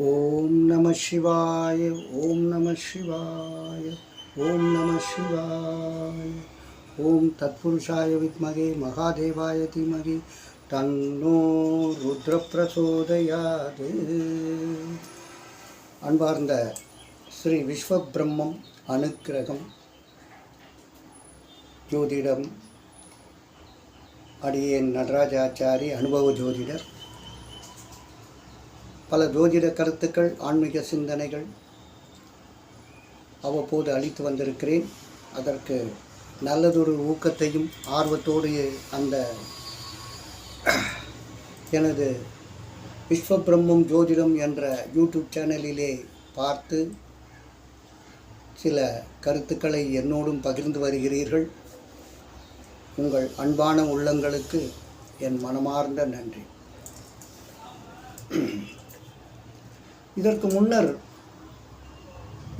ஓம் நம சிவாய. ஓம் நம சிவாய. ஓம் நம சிவாய. ஓம் தத்புருஷாய வித்மகே மகாதேவாய தீமகி தன்னோ ருத்ர பிரசோதயாது. அன்பார்ந்த ஸ்ரீ விஸ்வபிரம்மம் அனுக்கிரகம் ஜோதிடம் அடியேன் நடராஜாச்சாரி அனுபவ ஜோதிடர். பல ஜோதிட கருத்துக்கள், ஆன்மீக சிந்தனைகள் அவ்வப்போது அளித்து வந்திருக்கிறேன். அதற்கு நல்லதொரு ஊக்கத்தையும் ஆர்வத்தோடு அந்த எனது விஸ்வபிரம்மம் ஜோதிடம் என்ற யூடியூப் சேனலிலே பார்த்து சில கருத்துக்களை என்னோடும் பகிர்ந்து வருகிறீர்கள். உங்கள் அன்பான உள்ளங்களுக்கு என் மனமார்ந்த நன்றி. இதற்கு முன்னர்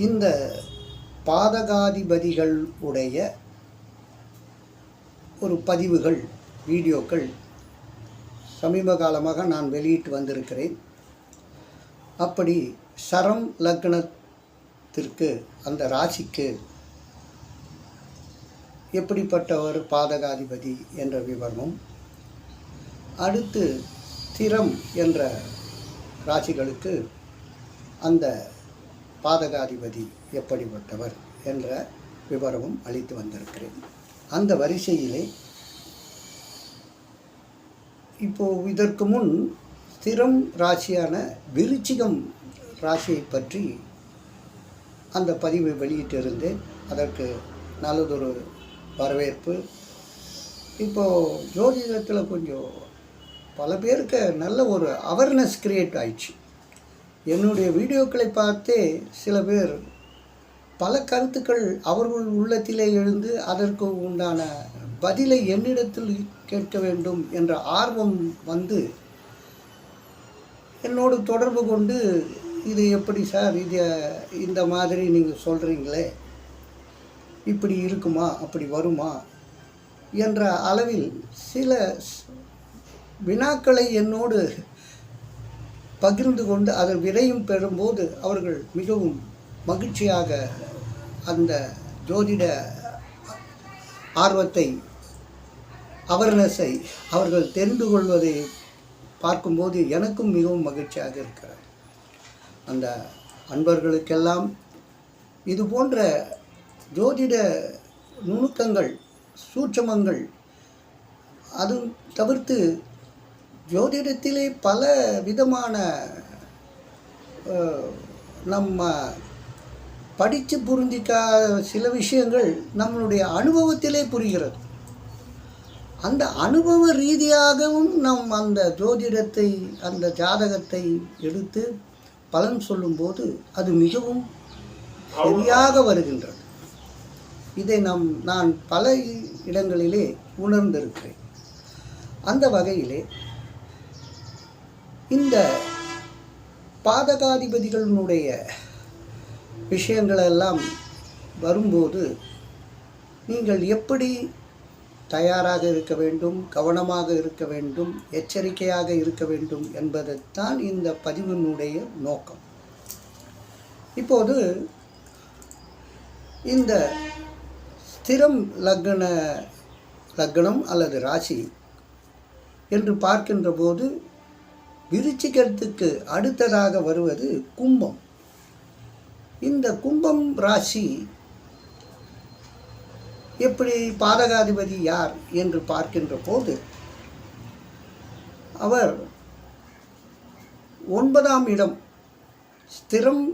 இந்த பாதகாதிபதிகள் உடைய ஒரு பதிவுகள், வீடியோக்கள் சமீப காலமாக நான் வெளியிட்டு வந்திருக்கிறேன். அப்படி சரம் லக்னத்திற்கு, அந்த ராசிக்கு எப்படிப்பட்டவர் பாதகாதிபதி என்ற விவரமும், அடுத்து திரம் என்ற ராசிகளுக்கு அந்த பாதகாதிபதி எப்படிப்பட்டவர் என்ற விவரமும் அளித்து வந்திருக்கிறேன். அந்த வரிசையிலே இப்போது இதற்கு முன் ஸ்திரம் ராசியான விருச்சிகம் ராசியை பற்றி அந்த பதிவை வெளியிட்டிருந்தேன். அதற்கு நல்லதொரு வரவேற்பு. இப்போது ஜோதிடத்தில் கொஞ்சம் பல பேருக்கு நல்ல ஒரு அவேர்னஸ் கிரியேட் ஆயிடுச்சு. என்னுடைய வீடியோக்களை பார்த்தே சில பேர் பல கருத்துக்கள் அவர்கள் உள்ளத்திலே எழுந்து அதற்கு உண்டான பதிலை என்னிடத்தில் கேட்க வேண்டும் என்ற ஆர்வம் வந்து என்னோடு தொடர்பு கொண்டு, இது எப்படி சார், இது இந்த மாதிரி நீங்கள் சொல்கிறீங்களே, இப்படி இருக்குமா, அப்படி வருமா என்ற அளவில் சில வினாக்களை என்னோடு பகிர்ந்து கொண்டு அதில் விரையும் பெறும்போது அவர்கள் மிகவும் மகிழ்ச்சியாக அந்த ஜோதிட ஆர்வத்தை, அவேர்னஸை அவர்கள் தெரிந்து கொள்வதை பார்க்கும்போது எனக்கும் மிகவும் மகிழ்ச்சியாக இருக்கிறது. அந்த அன்பர்களுக்கெல்லாம் இது போன்ற ஜோதிட நுணுக்கங்கள், சூட்சமங்கள், அதுவும் தவிர்த்து ஜோதிடத்திலே பல விதமான நம்ம படித்து புரிஞ்சிக்காத சில விஷயங்கள் நம்மளுடைய அனுபவத்திலே புரிகிறது. அந்த அனுபவ ரீதியாகவும் நம் அந்த ஜோதிடத்தை, அந்த ஜாதகத்தை எடுத்து பலன் சொல்லும்போது அது மிகவும் சரியாக வருகின்றது. இதை நான் பல இடங்களிலே உணர்ந்திருக்கிறேன். அந்த வகையிலே இந்த பாதகாதிபதிகளினுடைய விஷயங்களெல்லாம் வரும்போது நீங்கள் எப்படி தயாராக இருக்க வேண்டும், கவனமாக இருக்க வேண்டும், எச்சரிக்கையாக இருக்க வேண்டும் என்பதைத்தான் இந்த பதிவினுடைய நோக்கம். இப்போது இந்த ஸ்திரம் லக்னம் அல்லது ராசி என்று பார்க்கின்ற போது விருச்சிகத்துக்கு அடுத்ததாக வருவது கும்பம். இந்த கும்பம் ராசி எப்படி, பாதகாதிபதி யார் என்று பார்க்கின்ற போது அவர் 9ஆம் இடம். ஸ்திரம்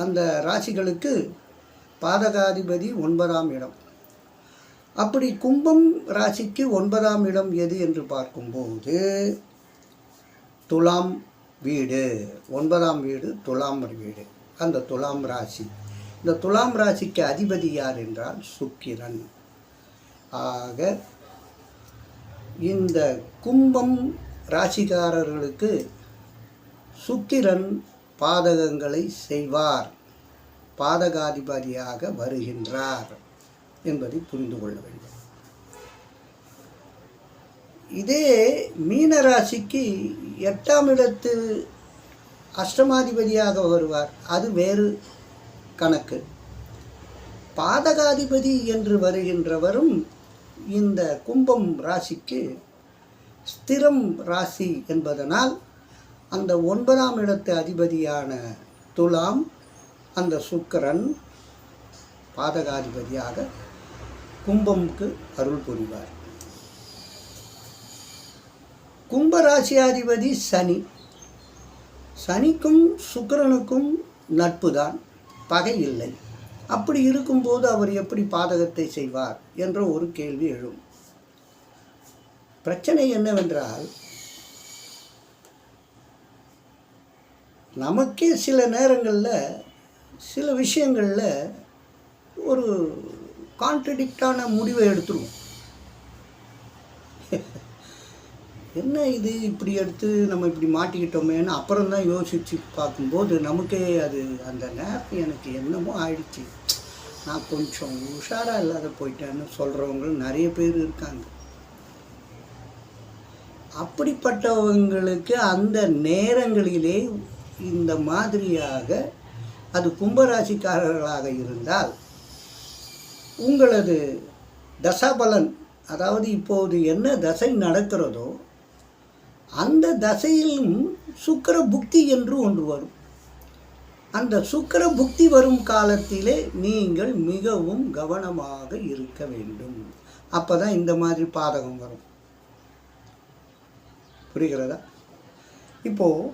அந்த ராசிகளுக்கு பாதகாதிபதி 9ஆம் இடம். அப்படி கும்பம் ராசிக்கு 9ஆம் இடம் எது என்று பார்க்கும்போது துலாம் வீடு. 9ஆம் வீடு துலாம் வீடு. அந்த துலாம் ராசி, இந்த துலாம் ராசிக்கு அதிபதி யார் என்றால் சுக்கிரன். ஆக இந்த கும்பம் ராசிக்காரர்களுக்கு சுக்கிரன் பாதகங்களை செய்வார், பாதகாதிபதியாக வருகின்றார் என்பதை புரிந்து கொள்ள வேண்டும். இதே மீனராசிக்கு 8ஆம் இடத்து அஷ்டமாதிபதியாக வருவார், அது வேறு கணக்கு. பாதகாதிபதி என்று வருகின்றவரும் இந்த கும்பம் ராசிக்கு ஸ்திரம் ராசி என்பதனால் அந்த 9ஆம் இடத்து அதிபதியான துலாம் அந்த சுக்கிரன் பாதகாதிபதியாக கும்பமுக்கு அருள் புரிவார். கும்பராசியாதிபதி சனி. சனிக்கும் சுக்கிரனுக்கும் நட்பு தான், பகை இல்லை. அப்படி இருக்கும்போது அவர் எப்படி பாதகத்தை செய்வார் என்ற ஒரு கேள்வி எழும். பிரச்சனை என்னவென்றால், நமக்கே சில நேரங்களில் சில விஷயங்களில் ஒரு கான்ட்ரடிக்டான முடிவை எடுத்துருவோம். என்ன இது இப்படி எடுத்து நம்ம இப்படி மாட்டிக்கிட்டோமேன்னு அப்புறம் தான் யோசித்து பார்க்கும்போது நமக்கே அது அந்த நேரம் எனக்கு என்னமோ ஆயிடுச்சு, நான் கொஞ்சம் உஷாராக இல்லாத போயிட்டேன்னு சொல்கிறவங்க நிறைய பேர் இருக்காங்க. அப்படிப்பட்டவங்களுக்கு அந்த நேரங்களிலே இந்த மாதிரியாக அது கும்பராசிக்காரர்களாக இருந்தால் உங்களது தசாபலன், அதாவது இப்போது என்ன தசை நடக்கிறதோ அந்த தசையிலும் சுக்கிர புக்தி என்று ஒன்று வரும். அந்த சுக்கிர புக்தி வரும் காலத்திலே நீங்கள் மிகவும் கவனமாக இருக்க வேண்டும். அப்போ தான் இந்த மாதிரி பாதகம் வரும். புரிகிறதா? இப்போது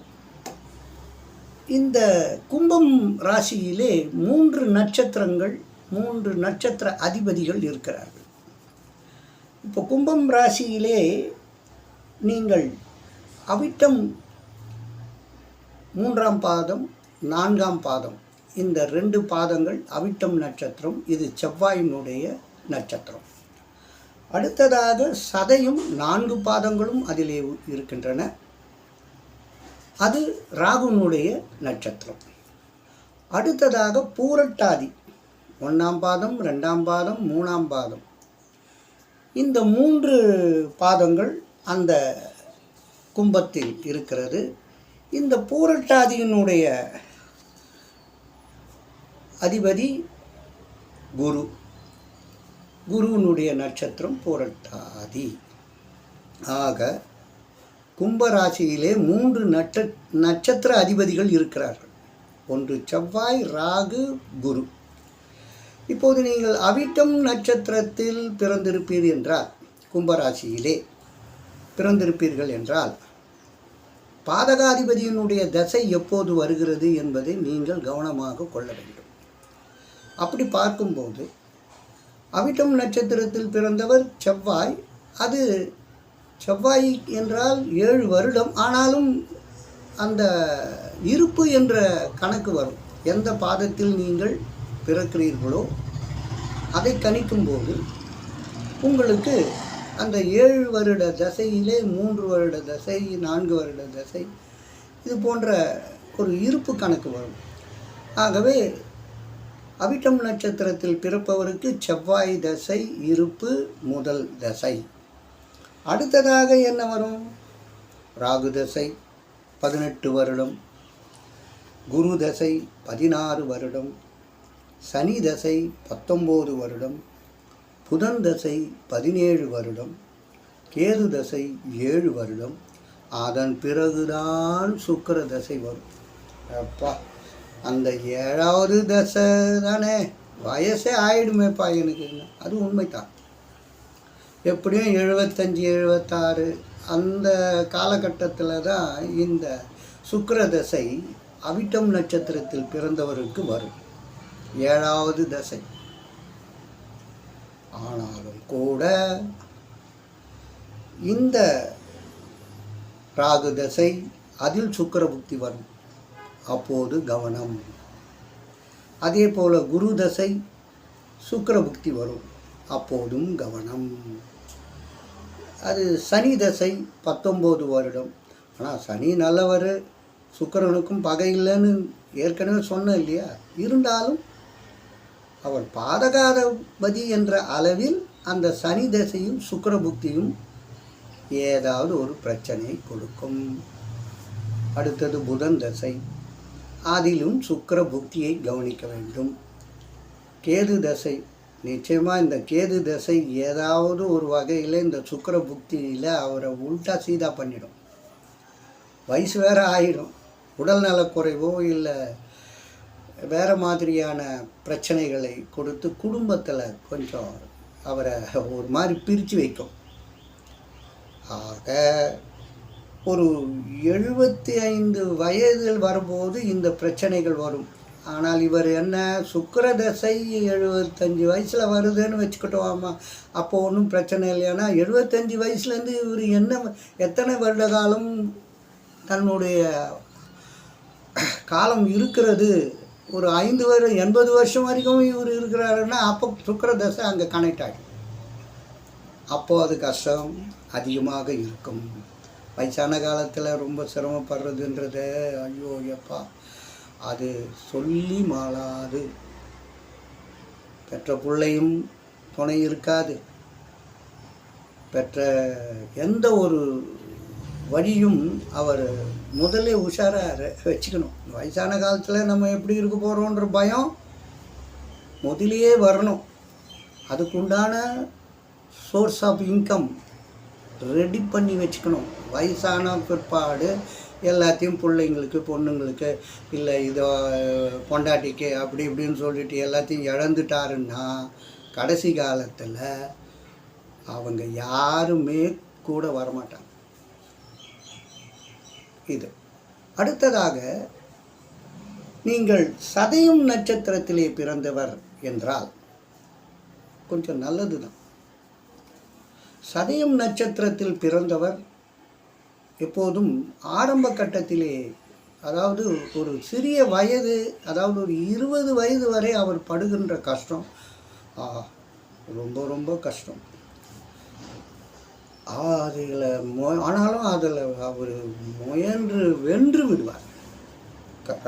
இந்த கும்பம் ராசியிலே 3 நட்சத்திரங்கள், 3 நட்சத்திர அதிபதிகள் இருக்கிறார்கள். இப்போ கும்பம் ராசியிலே நீங்கள் அவிட்டம் 3ஆம் பாதம் 4ஆம் பாதம், இந்த 2 பாதங்கள் அவிட்டம் நட்சத்திரம், இது செவ்வாயினுடைய நட்சத்திரம். அடுத்ததாக சதயம் 4 பாதங்களும் அதிலே இருக்கின்றன, அது ராகுனுடைய நட்சத்திரம். அடுத்ததாக பூரட்டாதி 1ஆம் பாதம் 2ஆம் பாதம் 3ஆம் பாதம், இந்த 3 பாதங்கள் அந்த கும்பத்தில் இருக்கிறது. இந்த பூரட்டாதியினுடைய அதிபதி குரு, குருவினுடைய நட்சத்திரம் பூரட்டாதி. ஆக கும்பராசியிலே 3 நட்சத்திர அதிபதிகள் இருக்கிறார்கள். ஒன்று செவ்வாய், ராகு, குரு. இப்போது நீங்கள் அவிட்டம் நட்சத்திரத்தில் பிறந்திருப்பீர்கள் என்றால், கும்பராசியிலே பிறந்திருப்பீர்கள் என்றால், பாதகாதிபதியினுடைய தசை எப்போது வருகிறது என்பதை நீங்கள் கவனமாக கொள்ள வேண்டும். அப்படி பார்க்கும்போது அவிட்டம் நட்சத்திரத்தில் பிறந்தவர் செவ்வாய், அது செவ்வாய் என்றால் 7 வருடம், ஆனாலும் அந்த இருப்பு என்ற கணக்கு வரும். எந்த பாதத்தில் நீங்கள் பிறக்கிறீர்களோ அதை கணிக்கும்போது உங்களுக்கு அந்த 7 வருட தசையிலே 3 வருட தசை, 4 வருட தசை, இது போன்ற ஒரு இருப்பு கணக்கு வரும். ஆகவே அவிட்டம் நட்சத்திரத்தில் பிறப்பவருக்கு செவ்வாய் தசை இருப்பு முதல் தசை. அடுத்ததாக என்ன வரும்? ராகு தசை 18 வருடம், குரு தசை 16 வருடம், சனி தசை 19 வருடம், புதன் தசை 17 வருடம், கேது தசை 7 வருடம். அதன் பிறகுதான் சுக்கிர தசை வரும். அப்பா, அந்த 7வது தசை தானே, வயசே ஆயிடுமேப்பா எனக்கு. அது உண்மைதான். எப்படியும் 75 76 அந்த காலகட்டத்தில் தான் இந்த சுக்கிர தசை அவிட்டம் நட்சத்திரத்தில் பிறந்தவருக்கு வரும், 7வது தசை. ஆனாலும் கூட இந்த ராகு தசை, அதில் சுக்கிர புக்தி வரும், அப்போது கவனம். அதே போல் குரு தசை சுக்கிர புக்தி வரும், அப்போதும் கவனம். அது சனி தசை 19 வருடம். ஆனால் சனி நல்லவர், சுக்கிரனுக்கும் பகை இல்லைன்னு ஏற்கனவே சொன்னேன் இல்லையா? இருந்தாலும் அவர் பாதகாதிபதி என்ற அளவில் அந்த சனி தசையும் சுக்கிர புக்தியும் ஏதாவது ஒரு பிரச்சனையை கொடுக்கும். அடுத்தது புதன் தசை, அதிலும் சுக்கிர புக்தியை கவனிக்க வேண்டும். கேது தசை, நிச்சயமாக இந்த கேது தசை ஏதாவது ஒரு வகையில் இந்த சுக்கிர புக்தியில் அவரை உல்டா சீதா பண்ணிடும். வயசு வேறு ஆகிடும். உடல் நலக்குறைவோ இல்லை வேறு மாதிரியான பிரச்சனைகளை கொடுத்து குடும்பத்தில் கொஞ்சம் அவரை ஒரு மாதிரி பிரித்து வைக்கும். ஆக ஒரு 75 வயதில் வரும்போது இந்த பிரச்சனைகள் வரும். ஆனால் இவர் என்ன, சுக்கிர தசை 75 வயசில் வருதுன்னு வச்சுக்கிட்டோம். அப்போ ஒன்றும் பிரச்சனை இல்லையானா 75 வயசுலேருந்து இவர் எத்தனை வருட காலம் தன்னுடைய காலம் இருக்கிறது, ஒரு 5 வருடம் 80 வருஷம் வரைக்கும் இவர் இருக்கிறாருன்னா அப்போ சுக்கிர தசை அங்கே கனெக்ட் ஆகிடும். அப்போது அது கஷ்டம் அதிகமாக இருக்கும். வயசான காலத்தில் ரொம்ப சிரமப்படுறதுன்றது ஐயோ எப்பா, அது சொல்லி மாளாது. பெற்ற பிள்ளையும் துணை இருக்காது. பெற்ற எந்த ஒரு வழியும் அவர் முதலே உஷாராக வச்சுக்கணும். வயசான காலத்தில் நம்ம எப்படி இருக்க போகிறோன்ற பயம் முதலியே வரணும். அதுக்குண்டான சோர்ஸ் ஆஃப் இன்கம் ரெடி பண்ணி வச்சுக்கணும். வயசான பிற்பாடு எல்லாத்தையும் பிள்ளைங்களுக்கு பொண்ணுங்களுக்கு இல்லை இதோ பொண்டாட்டிக்கு அப்படி இப்படின்னு சொல்லிட்டு எல்லாத்தையும் இழந்துட்டாருன்னா கடைசி காலத்தில் அவங்க யாருமே கூட வரமாட்டாங்க. இது அடுத்ததாக, நீங்கள் சதயம் நட்சத்திரத்திலே பிறந்தவர் என்றால் கொஞ்சம் நல்லது தான். சதயம் நட்சத்திரத்தில் பிறந்தவர் எப்போதும் ஆரம்ப கட்டத்திலே, அதாவது ஒரு சிறிய வயது, அதாவது ஒரு 20 வயது வரை அவர் படுகின்ற கஷ்டம் ரொம்ப ரொம்ப கஷ்டம். அதில் ஆனாலும் அதில் அவர் முயன்று வென்று விடுவார்.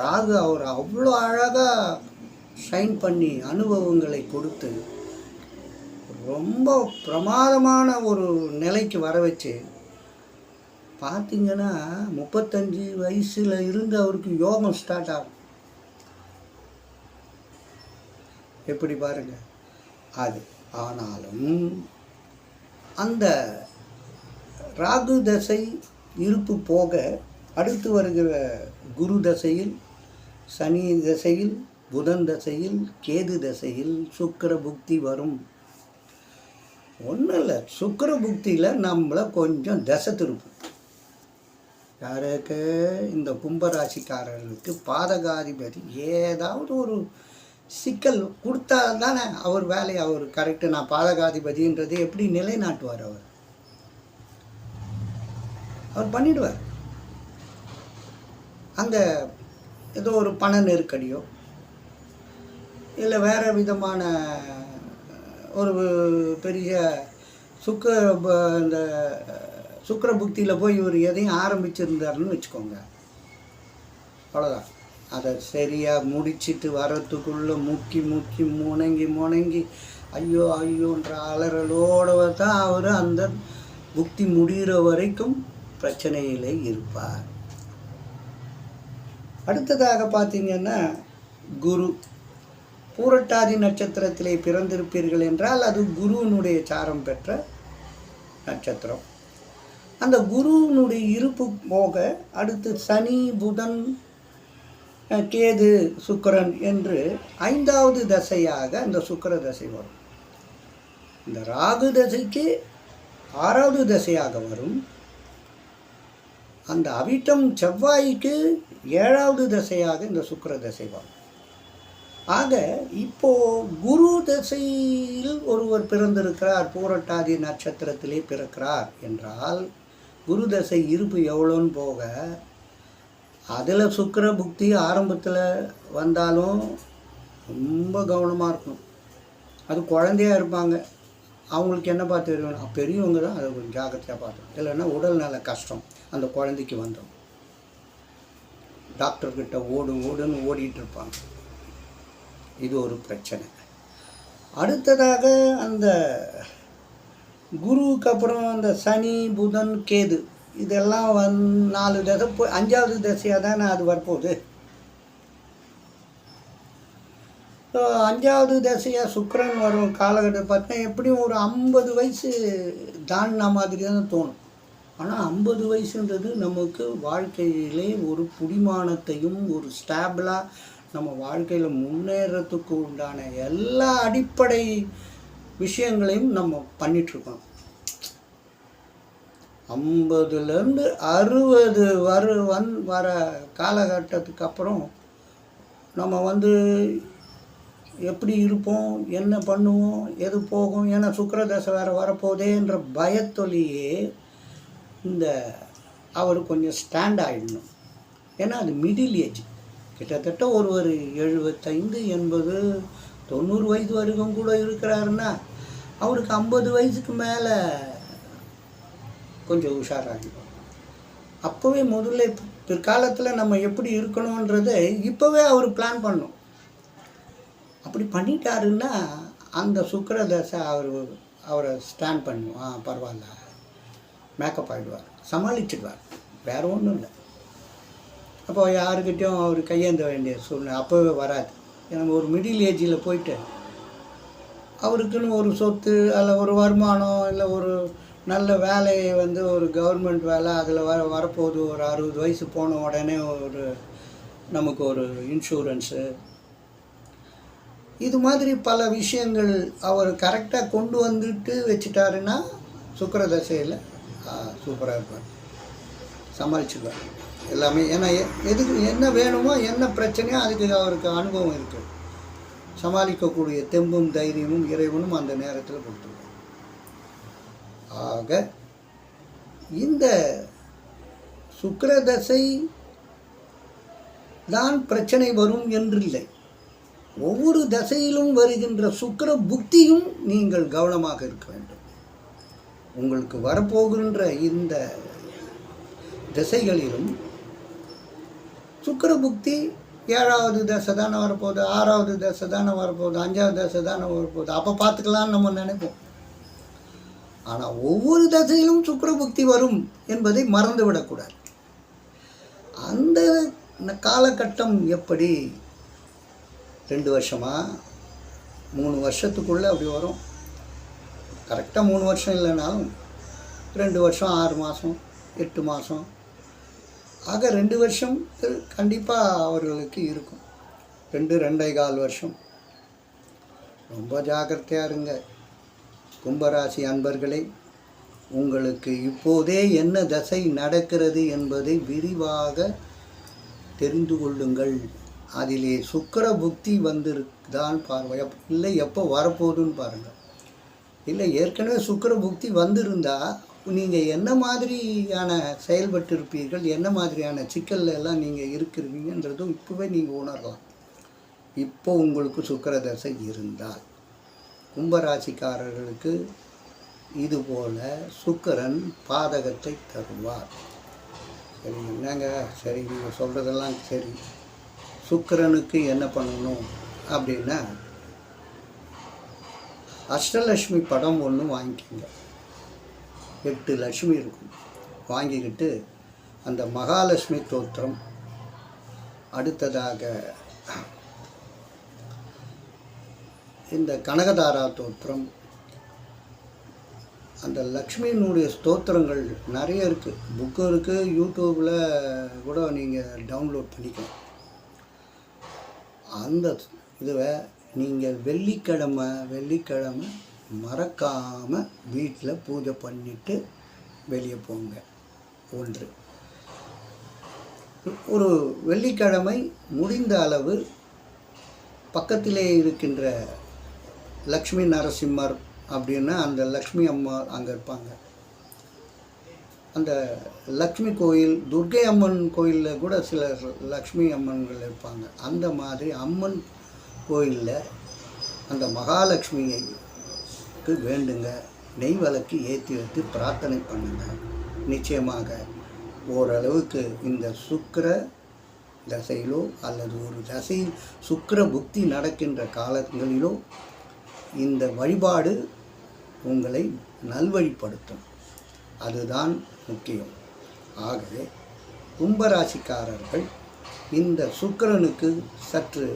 ராகு அவர் அவ்வளோ அழகாக ஷைன் பண்ணி அனுபவங்களை கொடுத்து ரொம்ப பிரமாதமான ஒரு நிலைக்கு வர வச்சு பார்த்திங்கன்னா 35 வயசில் இருந்து அவருக்கு யோகம் ஸ்டார்ட் ஆகும். எப்படி பாருங்க அது. ஆனாலும் அந்த ராகு தசை இருப்பு போக அடுத்து வருகிற குரு தசையில், சனி தசையில், புதன் தசையில், கேது தசையில் சுக்கிர புக்தி வரும். ஒன்றும் இல்லை, சுக்கிர புக்தியில் நம்மளை கொஞ்சம் தசை திருப்பும். யாருக்கு, இந்த கும்பராசிக்காரர்களுக்கு பாதகாதிபதி ஏதாவது ஒரு சிக்கல் கொடுத்தா தானே அவர் வேலையை அவர் கரெக்டு. நான் பாதகாதிபதின்றது எப்படி நிலைநாட்டுவார்? அவர் பண்ணிடுவார். அங்கே ஏதோ ஒரு பண நெருக்கடியோ இல்லை வேறு விதமான ஒரு பெரிய இந்த சுக்கிர புக்தியில் போய் இவர் எதையும் ஆரம்பிச்சிருந்தாருன்னு வச்சுக்கோங்க, அவ்வளோதான். அதை சரியாக முடிச்சுட்டு வரத்துக்குள்ளே முக்கி முணங்கி ஐயோ ஐயோன்ற அலறலோடு தான் அவர் அந்த புக்தி முடிகிற வரைக்கும் பிரச்சனையிலே இருப்பார். அடுத்ததாக பார்த்தீங்கன்னா குரு. பூரட்டாதி நட்சத்திரத்திலே பிறந்திருப்பீர்கள் என்றால் அது குருவினுடைய சாரம் பெற்ற நட்சத்திரம். அந்த குருவினுடைய இருப்பு போக அடுத்து சனி, புதன், கேது, சுக்கிரன் என்று 5வது தசையாக அந்த சுக்கிர தசை வரும். இந்த ராகு தசைக்கு 6வது தசையாக வரும். அந்த அவிட்டம் செவ்வாய்க்கு 7வது தசையாக இந்த சுக்கிர தசை வரும். ஆக இப்போ குரு தசையில் ஒருவர் பிறந்திருக்கிறார், பூரட்டாதி நட்சத்திரத்திலே பிறக்கிறார் என்றால் குரு தசை இருப்பு எவ்வளோன்னு போக அதில் சுக்கிர புக்தி ஆரம்பத்தில் வந்தாலும் ரொம்ப கவனமாக இருக்கணும். அது குழந்தையாக இருப்பாங்க, அவங்களுக்கு என்ன பார்த்து தெரியும், பெரியவங்க தான் அதை கொஞ்சம் ஜாக்கிரதையாக பார்த்துக்கணும். இல்லைன்னா உடல் நல கஷ்டம் அந்த குழந்தைக்கு வந்துடும். டாக்டர்கிட்ட ஓடுன்னு ஓடிட்டு இருப்பாங்க. இது ஒரு பிரச்சனை. அடுத்ததாக அந்த குருவுக்கு அப்புறம் அந்த சனி, புதன், கேது இதெல்லாம் 4 தசை போய் 5வது தசையாக தானே அது வரப்போகுது. ஸோ 5வது தசையாக சுக்கிரன் வரும் காலகட்டம் பார்த்தீங்கன்னா எப்படியும் ஒரு 50 வயசு தாண்டின மாதிரி தான் தோணும். ஆனால் 50 வயசுன்றது நமக்கு வாழ்க்கையிலே ஒரு புடிமானத்தையும் ஒரு ஸ்டாபிளாக நம்ம வாழ்க்கையில் முன்னேறத்துக்கு உண்டான எல்லா அடிப்படை விஷயங்களையும் நம்ம பண்ணிகிட்ருக்கோம். 50லேருந்து 60 வர காலகட்டத்துக்கு அப்புறம் நம்ம எப்படி இருப்போம், என்ன பண்ணுவோம், எது போகும், ஏன்னா சுக்கிரதசை வேறு வரப்போதேன்ற பயத்தொலியே அவர் கொஞ்சம் ஸ்டாண்ட் ஆகிடணும். ஏன்னா அது மிடில் ஏஜ், கிட்டத்தட்ட ஒரு 75 80 90 வயது வரைக்கும் கூட இருக்கிறாருன்னா அவருக்கு 50 வயசுக்கு மேலே கொஞ்சம் உஷாராகிடும். அப்போவே முதல்ல பிற்காலத்தில் நம்ம எப்படி இருக்கணுன்றதை இப்போவே அவர் பிளான் பண்ணும். அப்படி பண்ணிட்டாருன்னா அந்த சுக்கிரதசை அவரை ஸ்டாண்ட் பண்ணும். பரவாயில்ல, மேக்கப் ஆகிடுவார், சமாளிச்சிடுவார், வேறு ஒன்றும் இல்லை. அப்போ யாருக்கிட்டையும் அவர் கையேந்த வேண்டிய சூழ்நிலை அப்போவே வராது. ஏன்னா ஒரு மிடில் ஏஜில் போயிட்டு அவருக்குன்னு ஒரு சொத்து அல்ல ஒரு வருமானம் இல்லை ஒரு நல்ல வேலையை ஒரு கவர்மெண்ட் வேலை அதில் வரப்போகுது. ஒரு 60 வயசு போன உடனே நமக்கு ஒரு இன்சூரன்ஸு, இது மாதிரி பல விஷயங்கள் அவர் கரெக்டாக கொண்டு வந்துட்டு வச்சுட்டாருன்னா சுக்கிரதசையில் சூப்பராக இருப்பார், சமாளிச்சுக்குவார் எல்லாமே. ஏன்னா எதுக்கு என்ன வேணுமோ என்ன பிரச்சனையோ அதுக்கு அவருக்கு அனுபவம் இருக்குது. சமாளிக்கக்கூடிய தெம்பும் தைரியமும் இறைவனும் அந்த நேரத்தில் கொடுத்துருவார். ஆக இந்த சுக்கிரதசை தான் பிரச்சனை வரும் என்றில்லை. ஒவ்வொரு தசையிலும் வருகின்ற சுக்கிர புக்தியும் நீங்கள் கவனமாக இருக்க வேண்டும். உங்களுக்கு வரப்போகின்ற இந்த திசைகளிலும் சுக்கிர புக்தி 7வது தசை தானே வரப்போகுது, 6வது தசை தானே வரப்போகுது, 5வது தசை தானே வரப்போகுது, அப்போ பார்த்துக்கலான்னு நம்ம நினைப்போம். ஆனால் ஒவ்வொரு தசையிலும் சுக்கிர புக்தி வரும் என்பதை மறந்து விடக்கூடாது. அந்த காலகட்டம் எப்படி 2 வருஷமா 3 வருஷத்துக்குள்ளே அப்படி வரும். கரெக்டாக 3 வருஷம் இல்லைனாலும் 2 வருஷம் 6 மாதம் 8 மாதம் ஆக 2 வருஷம் கண்டிப்பாக அவர்களுக்கு இருக்கும். 2.25 வருஷம். ரொம்ப ஜாக்கிரதையாக இருங்க கும்பராசி அன்பர்களே. உங்களுக்கு இப்போதே என்ன தசை நடக்கிறது என்பதை விரிவாக தெரிந்து கொள்ளுங்கள். அதிலே சுக்கிர புக்தி வந்திருக்குதான் பார்வை, இல்லை எப்போ வரப்போகுதுன்னு பாருங்கள். இல்லை ஏற்கனவே சுக்கிர புக்தி வந்திருந்தால் நீங்கள் என்ன மாதிரியான செயல்பட்டு இருப்பீர்கள், என்ன மாதிரியான சிக்கல்ல எல்லாம் நீங்கள் இருக்கிறீங்கன்றதும் இப்போவே நீங்கள் உணரலாம். இப்போ உங்களுக்கு சுக்கிரதசை இருந்தால் கும்பராசிக்காரர்களுக்கு இதுபோல் சுக்கிரன் பாதகத்தை தருவார். சரி என்னங்க, சரி நீங்கள் சொல்கிறதெல்லாம் சரி, சுக்கிரனுக்கு என்ன பண்ணணும் அப்படின்னா அஷ்டலட்சுமி படம் ஒன்று வாங்கிக்கோங்க. 8 லட்சுமி இருக்கும். வாங்கிக்கிட்டு அந்த மகாலட்சுமி தோத்திரம், அடுத்ததாக இந்த கனகதாரா தோத்திரம், அந்த லக்ஷ்மியினுடைய ஸ்தோத்திரங்கள் நிறைய இருக்குது, புக்கு இருக்குது, யூடியூப்பில் கூட நீங்கள் டவுன்லோட் பண்ணிக்கலாம். அந்த இதுவை நீங்கள் வெள்ளிக்கிழமை மறக்காமல் வீட்டில் பூஜை பண்ணிவிட்டு வெளியே போங்க. ஒன்று, ஒரு வெள்ளிக்கிழமை முடிந்த அளவு பக்கத்திலே இருக்கின்ற லக்ஷ்மி நரசிம்மர் அப்படின்னா அந்த லக்ஷ்மி அம்மா அங்கே இருப்பாங்க. அந்த லக்ஷ்மி கோயில், துர்க்கை அம்மன் கோயிலில் கூட சில லக்ஷ்மி அம்மன்கள் இருப்பாங்க. அந்த மாதிரி அம்மன் கோயிலில் அந்த மகாலட்சுமிக்கு வேண்டுங்க, நெய் விளக்கு ஏற்றி வைத்து பிரார்த்தனை பண்ணுங்க. நிச்சயமாக ஓரளவுக்கு இந்த சுக்கிர தசையிலோ அல்லது ஒரு தசையில் சுக்கிர புக்தி நடக்கின்ற காலங்களிலோ இந்த வழிபாடு உங்களை நல்வழிப்படுத்தும். அதுதான் முக்கியம். ஆகவே கும்பராசிக்காரர்கள் இந்த சுக்கிரனுக்கு சற்று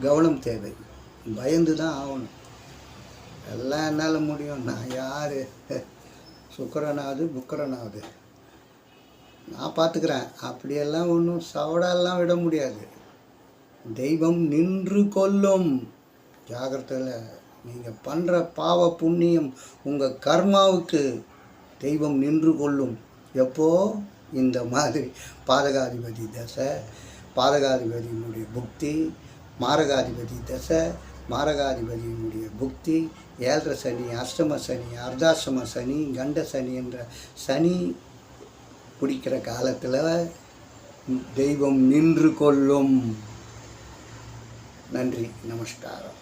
கவனம் தேவை. பயந்து தான் ஆகணும். எல்லாம் என்னால் முடியும், நான் யார், சுக்கிரனாவது புக்கரனாவது நான் பார்த்துக்கிறேன், அப்படியெல்லாம் ஒன்றும் சவடாலாம் விட முடியாது. தெய்வம் நின்று கொல்லும். ஜாகிரதையில் நீங்கள் பண்ணுற பாவ புண்ணியம் உங்கள் கர்மாவுக்கு தெய்வம் நின்று கொள்ளும். எப்போ இந்த மாதிரி பாதகாதிபதி தசை, பாதகாதிபதியினுடைய புக்தி, மாரகாதிபதி தசை, மாரகாதிபதியினுடைய புக்தி, 7 சனி, அஷ்டம சனி, அர்த்தாஷ்டம சனி, கண்ட சனி என்ற சனி பிடிக்கிற காலத்தில் தெய்வம் நின்று கொள்ளும். நன்றி, நமஸ்காரம்.